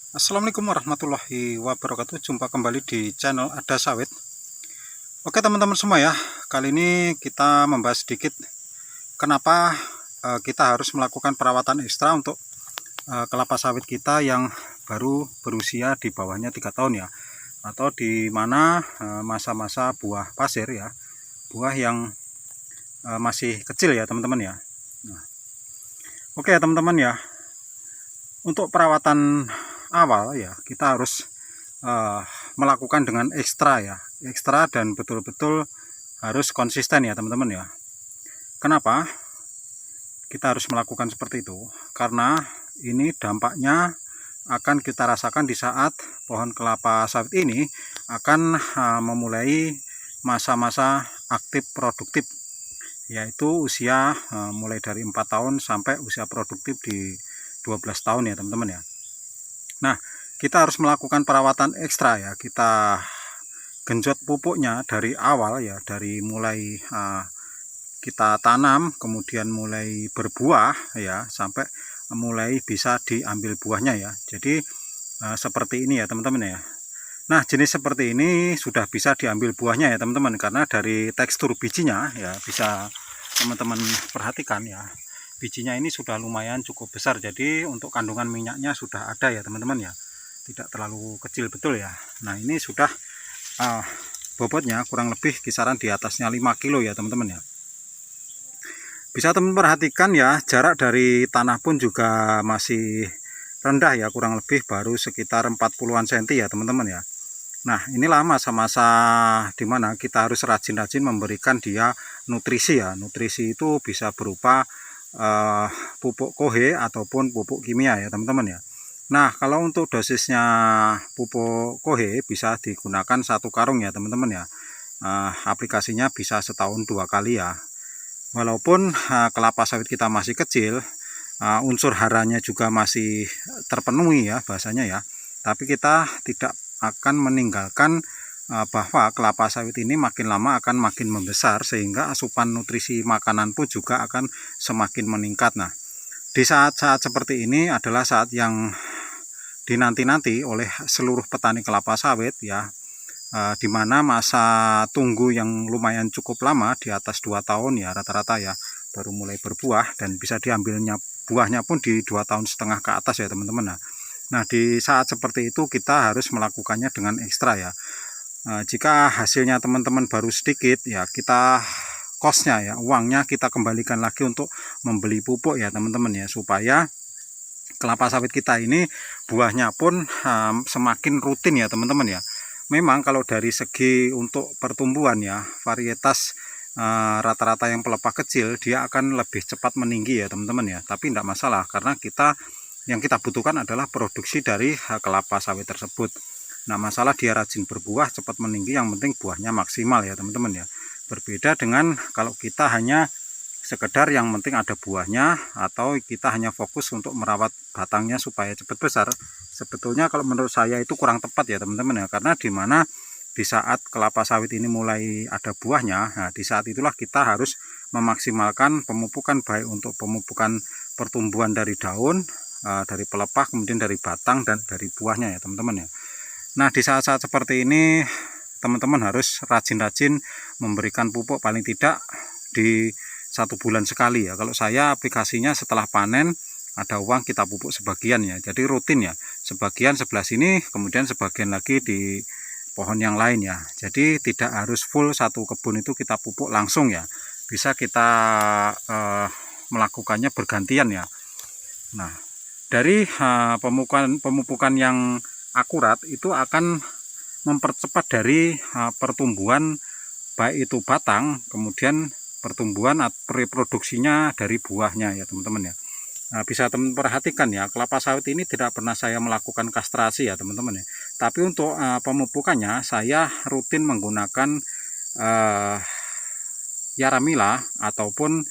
Assalamualaikum warahmatullahi wabarakatuh. Jumpa kembali di channel Ada Sawit. Oke teman-teman semua ya, kali ini kita membahas sedikit kenapa kita harus melakukan perawatan ekstra untuk kelapa sawit kita yang baru berusia di bawahnya 3 tahun ya, atau di mana masa-masa buah pasir ya, buah yang masih kecil ya teman-teman ya. Nah, oke ya teman-teman ya, untuk perawatan awal ya kita harus melakukan dengan ekstra dan betul-betul harus konsisten ya teman-teman ya. Kenapa kita harus melakukan seperti itu? Karena ini dampaknya akan kita rasakan di saat pohon kelapa sawit ini akan memulai masa-masa aktif produktif, yaitu usia mulai dari 4 tahun sampai usia produktif di 12 tahun ya teman-teman ya. Nah, kita harus melakukan perawatan ekstra ya. Kita genjot pupuknya dari awal ya, dari mulai kita tanam, kemudian mulai berbuah ya, sampai mulai bisa diambil buahnya ya. Jadi seperti ini ya teman-teman ya. Nah, jenis seperti ini sudah bisa diambil buahnya ya teman-teman, karena dari tekstur bijinya ya, bisa teman-teman perhatikan ya, bijinya ini sudah lumayan cukup besar. Jadi untuk kandungan minyaknya sudah ada ya teman-teman ya, tidak terlalu kecil betul ya. Nah, ini sudah bobotnya kurang lebih kisaran di atasnya 5 kilo ya teman-teman ya. Bisa teman perhatikan ya, jarak dari tanah pun juga masih rendah ya, kurang lebih baru sekitar 40-an cm ya teman-teman ya. Nah, inilah masa-masa dimana kita harus rajin-rajin memberikan dia nutrisi ya. Nutrisi itu bisa berupa pupuk kohe ataupun pupuk kimia ya teman-teman ya. Nah, kalau untuk dosisnya pupuk kohe bisa digunakan 1 karung ya teman-teman ya. Aplikasinya bisa setahun 2 kali ya. Walaupun kelapa sawit kita masih kecil, unsur haranya juga masih terpenuhi ya bahasanya ya, tapi kita tidak akan meninggalkan bahwa kelapa sawit ini makin lama akan makin membesar, sehingga asupan nutrisi makanan pun juga akan semakin meningkat. Nah, di saat-saat seperti ini adalah saat yang dinanti-nanti oleh seluruh petani kelapa sawit ya, di mana masa tunggu yang lumayan cukup lama, di atas 2 tahun ya rata-rata ya, baru mulai berbuah, dan bisa diambilnya buahnya pun di 2,5 tahun ke atas ya teman-teman. Nah, di saat seperti itu kita harus melakukannya dengan ekstra ya. Jika hasilnya teman-teman baru sedikit ya, kita kosnya ya, uangnya kita kembalikan lagi untuk membeli pupuk ya teman-teman ya, supaya kelapa sawit kita ini buahnya pun semakin rutin ya teman-teman ya. Memang kalau dari segi untuk pertumbuhan ya, varietas rata-rata yang pelepah kecil dia akan lebih cepat meninggi ya teman-teman ya. Tapi tidak masalah, karena yang kita butuhkan adalah produksi dari kelapa sawit tersebut. Nah, masalah dia rajin berbuah, cepat meninggi, yang penting buahnya maksimal ya teman-teman ya. Berbeda dengan kalau kita hanya sekedar yang penting ada buahnya, atau kita hanya fokus untuk merawat batangnya supaya cepat besar. Sebetulnya kalau menurut saya itu kurang tepat ya teman-teman ya, karena dimana di saat kelapa sawit ini mulai ada buahnya, nah di saat itulah kita harus memaksimalkan pemupukan, baik untuk pemupukan pertumbuhan dari daun, dari pelepah, kemudian dari batang, dan dari buahnya ya teman-teman ya. Nah, di saat-saat seperti ini teman-teman harus rajin-rajin memberikan pupuk, paling tidak di 1 bulan sekali ya. Kalau saya aplikasinya setelah panen ada uang kita pupuk sebagian ya, jadi rutin ya, sebagian sebelah sini, kemudian sebagian lagi di pohon yang lain ya. Jadi tidak harus full satu kebun itu kita pupuk langsung ya, bisa kita melakukannya bergantian ya. Nah, dari pemupukan yang akurat itu akan mempercepat dari pertumbuhan, baik itu batang, kemudian pertumbuhan reproduksinya dari buahnya ya teman-teman ya. Nah, bisa teman perhatikan ya, kelapa sawit ini tidak pernah saya melakukan kastrasi ya teman-teman ya. Tapi untuk pemupukannya saya rutin menggunakan Yaramila ataupun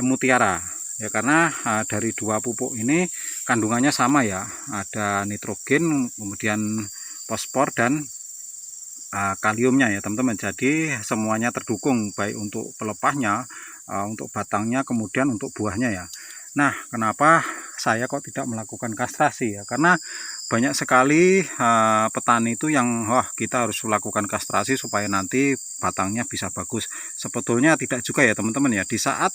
Mutiara ya, karena dari 2 pupuk ini kandungannya sama ya, ada nitrogen, kemudian fosfor, dan kaliumnya ya teman-teman. Jadi semuanya terdukung, baik untuk pelepahnya, untuk batangnya, kemudian untuk buahnya ya. Nah, kenapa saya kok tidak melakukan kastrasi ya, karena banyak sekali petani itu yang kita harus lakukan kastrasi supaya nanti batangnya bisa bagus. Sebetulnya tidak juga ya teman-teman ya. Di saat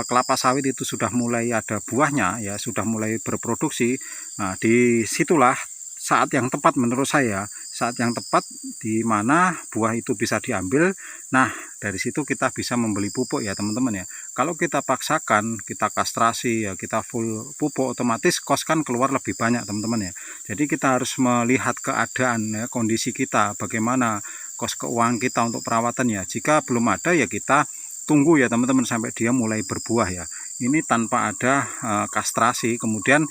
kelapa sawit itu sudah mulai ada buahnya ya, sudah mulai berproduksi, nah disitulah saat yang tepat menurut saya, saat yang tepat di mana buah itu bisa diambil. Nah dari situ kita bisa membeli pupuk ya teman-teman ya. Kalau kita paksakan, kita kastrasi ya, kita full pupuk, otomatis kos kan keluar lebih banyak teman-teman ya. Jadi kita harus melihat keadaan ya, kondisi kita, bagaimana kos keuangan kita untuk perawatan ya. Jika belum ada ya kita tunggu ya teman-teman sampai dia mulai berbuah ya. Ini tanpa ada kastrasi. Kemudian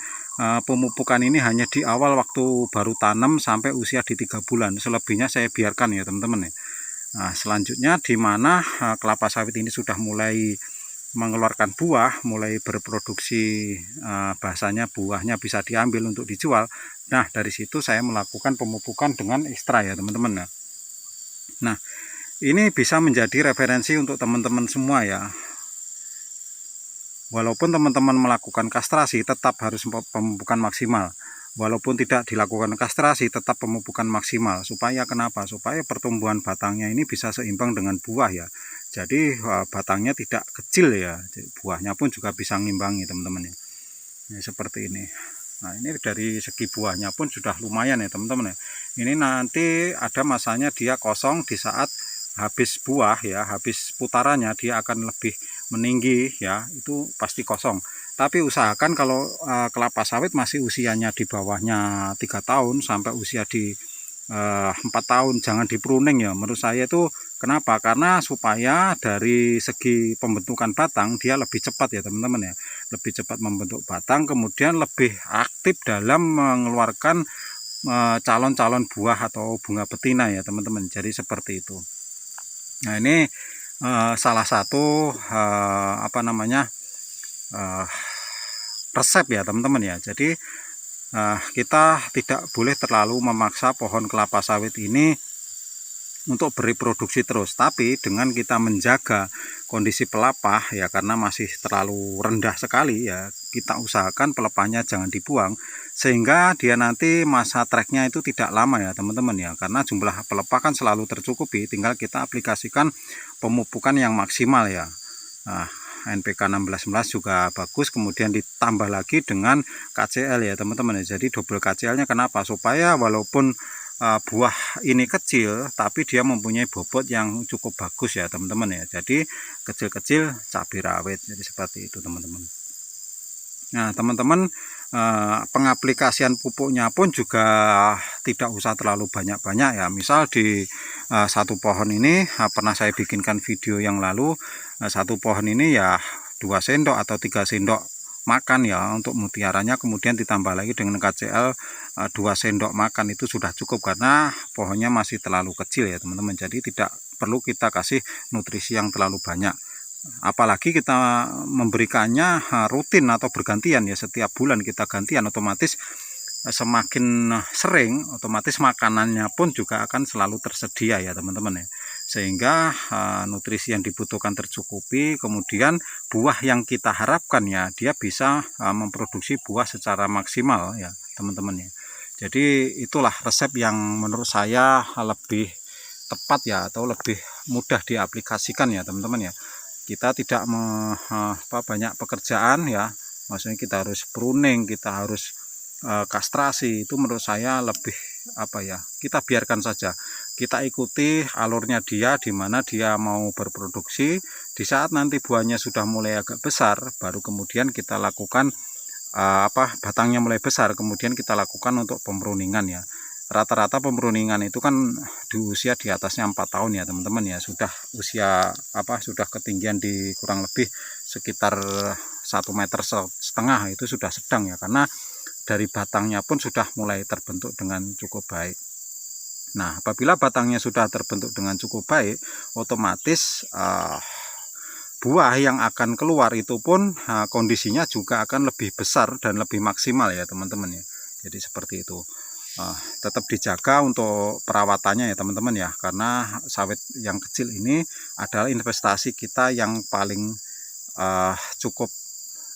pemupukan ini hanya di awal waktu baru tanam sampai usia di 3 bulan. Selebihnya saya biarkan ya teman-teman ya. Nah selanjutnya di mana kelapa sawit ini sudah mulai mengeluarkan buah, mulai berproduksi, bahasanya buahnya bisa diambil untuk dijual. Nah dari situ saya melakukan pemupukan dengan ekstra ya teman-teman. Nah ini bisa menjadi referensi untuk teman-teman semua ya. Walaupun teman-teman melakukan kastrasi, tetap harus pemupukan maksimal. Walaupun tidak dilakukan kastrasi, tetap pemupukan maksimal. Supaya kenapa? Supaya pertumbuhan batangnya ini bisa seimbang dengan buah ya. Jadi batangnya tidak kecil ya. Buahnya pun juga bisa ngimbangi teman-teman ya. Ini seperti ini. Nah ini dari segi buahnya pun sudah lumayan ya teman-teman ya. Ini nanti ada masanya dia kosong di saat habis buah ya, habis putarannya dia akan lebih meninggi ya, itu pasti kosong. Tapi usahakan kalau kelapa sawit masih usianya di bawahnya 3 tahun sampai usia di 4 tahun, jangan di pruning ya menurut saya itu. Kenapa? Karena supaya dari segi pembentukan batang dia lebih cepat ya teman-teman ya, lebih cepat membentuk batang, kemudian lebih aktif dalam mengeluarkan calon-calon buah atau bunga betina ya teman-teman. Jadi seperti itu. Nah ini salah satu resep ya teman-teman ya. Jadi kita tidak boleh terlalu memaksa pohon kelapa sawit ini untuk bereproduksi terus, tapi dengan kita menjaga kondisi pelepah ya, karena masih terlalu rendah sekali ya, kita usahakan pelepahnya jangan dibuang sehingga dia nanti masa treknya itu tidak lama ya teman-teman ya, karena jumlah pelepah kan selalu tercukupi, tinggal kita aplikasikan pemupukan yang maksimal ya. Nah, NPK 1611 juga bagus, kemudian ditambah lagi dengan KCL ya teman-teman ya. Jadi double KCL-nya kenapa? Supaya walaupun buah ini kecil tapi dia mempunyai bobot yang cukup bagus ya teman-teman ya. Jadi kecil-kecil cabai rawit, jadi seperti itu teman-teman. Nah teman-teman, pengaplikasian pupuknya pun juga tidak usah terlalu banyak-banyak ya. Misal di satu pohon ini pernah saya bikinkan video yang lalu, satu pohon ini ya 2 sendok atau 3 sendok makan ya untuk mutiaranya, kemudian ditambah lagi dengan KCL 2 sendok makan, itu sudah cukup karena pohonnya masih terlalu kecil ya teman-teman. Jadi tidak perlu kita kasih nutrisi yang terlalu banyak, apalagi kita memberikannya rutin atau bergantian ya, setiap bulan kita gantian, otomatis semakin sering otomatis makanannya pun juga akan selalu tersedia ya teman-teman ya, sehingga nutrisi yang dibutuhkan tercukupi, kemudian buah yang kita harapkan ya dia bisa memproduksi buah secara maksimal ya teman-teman ya. Jadi itulah resep yang menurut saya lebih tepat ya, atau lebih mudah diaplikasikan ya teman-teman ya. Kita tidak banyak pekerjaan ya, maksudnya kita harus pruning, kita harus kastrasi, itu menurut saya lebih kita biarkan saja, kita ikuti alurnya dia, di mana dia mau berproduksi. Di saat nanti buahnya sudah mulai agak besar, baru kemudian kita lakukan batangnya mulai besar, kemudian kita lakukan untuk pemruningan ya. Rata-rata pemruningan itu kan di usia di atasnya 4 tahun ya teman-teman ya, sudah usia sudah ketinggian di kurang lebih sekitar 1,5 meter itu sudah sedang ya, karena dari batangnya pun sudah mulai terbentuk dengan cukup baik. Nah apabila batangnya sudah terbentuk dengan cukup baik, otomatis buah yang akan keluar itu pun kondisinya juga akan lebih besar dan lebih maksimal ya teman-teman ya. Jadi seperti itu. Tetap dijaga untuk perawatannya ya teman-teman ya, karena sawit yang kecil ini adalah investasi kita yang paling cukup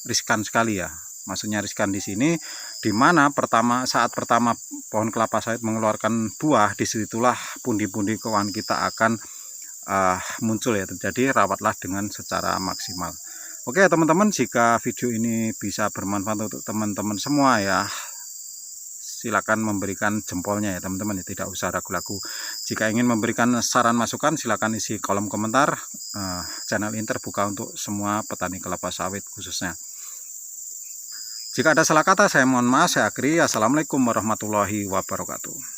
riskan sekali ya. Maksudnya riskan di sini di mana saat pertama pohon kelapa sawit mengeluarkan buah, disitulah pundi-pundi keuangan kita akan muncul ya. Jadi rawatlah dengan secara maksimal. Oke teman-teman, jika video ini bisa bermanfaat untuk teman-teman semua ya, silakan memberikan jempolnya ya teman-teman, ya tidak usah ragu-ragu. Jika ingin memberikan saran masukan, silakan isi kolom komentar. Channel ini terbuka untuk semua petani kelapa sawit khususnya. Jika ada salah kata, saya mohon maaf. Saya akhiri. Assalamualaikum warahmatullahi wabarakatuh.